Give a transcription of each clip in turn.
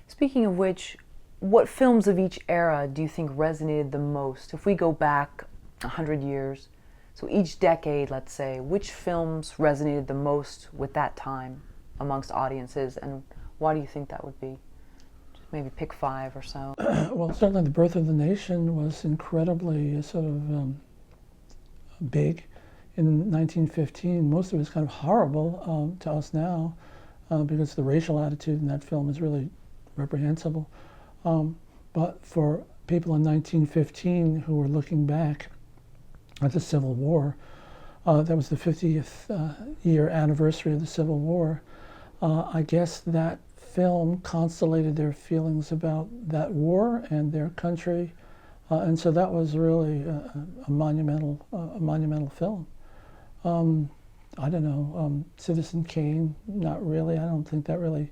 Speaking of which, what films of each era do you think resonated the most? If we go back 100 years, so each decade, let's say, which films resonated the most with that time amongst audiences, and why do you think that would be? Just maybe pick 5 or so. Well, certainly The Birth of the Nation was incredibly sort of big in 1915. Most of it is kind of horrible to us now because the racial attitude in that film is really reprehensible. But for people in 1915 who were looking back at the Civil War, that was the 50th year anniversary of the Civil War, I guess that film constellated their feelings about that war and their country, and so that was really a monumental film. I don't know, Citizen Kane, not really. I don't think that really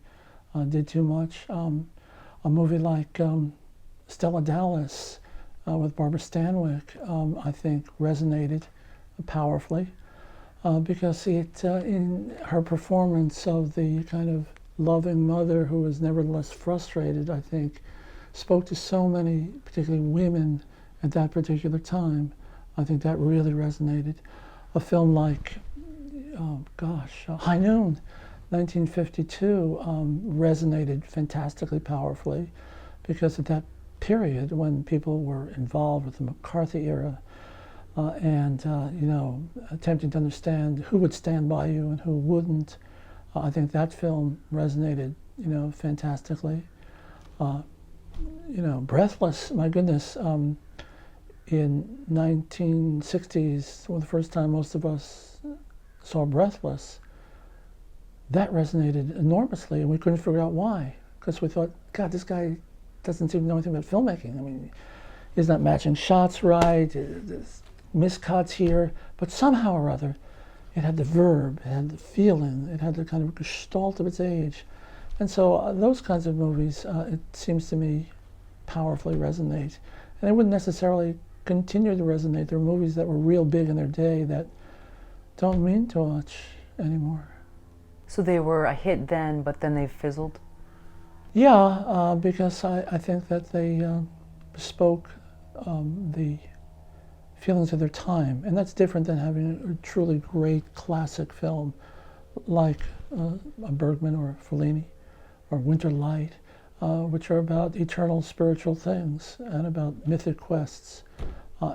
did too much. A movie like Stella Dallas with Barbara Stanwyck, I think resonated powerfully because it, in her performance of the kind of loving mother who was nevertheless frustrated, I think, spoke to so many, particularly women at that particular time. I think that really resonated. A film like, High Noon, 1952, resonated fantastically powerfully because at that period when people were involved with the McCarthy era and attempting to understand who would stand by you and who wouldn't, I think that film resonated, fantastically. Breathless, my goodness, in 1960s, well, the first time most of us saw Breathless, that resonated enormously, and we couldn't figure out why, because we thought, God, this guy doesn't seem to know anything about filmmaking. I mean, he's not matching shots right, there's miscuts here, but somehow or other, it had the verb, it had the feeling, it had the kind of gestalt of its age. And so those kinds of movies, it seems to me, powerfully resonate. And they wouldn't necessarily continue to resonate. There are movies that were real big in their day that don't mean too much anymore. So they were a hit then, but then they fizzled? Yeah, because I think that they spoke the feelings of their time, and that's different than having a truly great classic film like a Bergman or a Fellini or Winter Light, which are about eternal spiritual things and about mythic quests,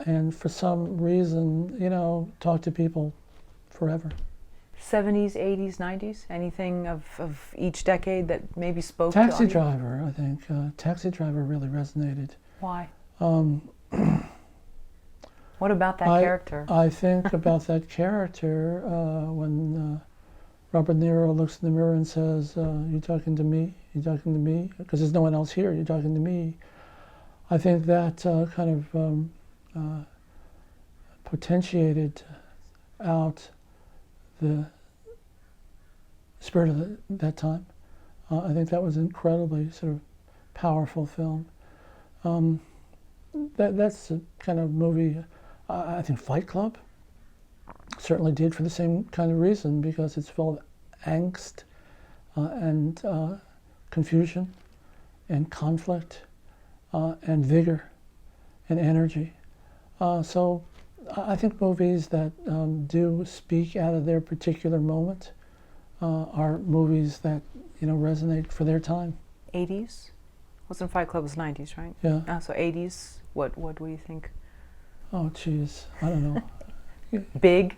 and for some reason, talk to people forever. 70s, 80s, 90s? Anything of each decade that maybe spoke to Taxi audience? Driver, I think. Taxi Driver really resonated. Why? What about that character? I think about that character when Robert De Niro looks in the mirror and says, you talking to me? You talking to me? Because there's no one else here. You're talking to me. I think that kind of potentiated out the spirit of that time. I think that was an incredibly sort of powerful film. That's the kind of movie. I think Fight Club certainly did for the same kind of reason, because it's full of angst and confusion and conflict and vigor and energy. So I think movies that do speak out of their particular moment are movies that resonate for their time. 80s? Wasn't Fight Club was 90s, right? Yeah. So 80s, what do you think? Oh, geez, I don't know. Big?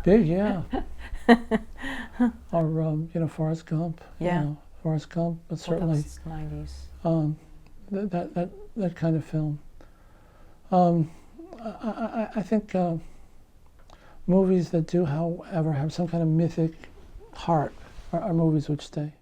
Big, yeah. Or Forrest Gump. Yeah. Forrest Gump, but certainly that was 90s. That kind of film. I think movies that do, however, have some kind of mythic heart are movies which stay.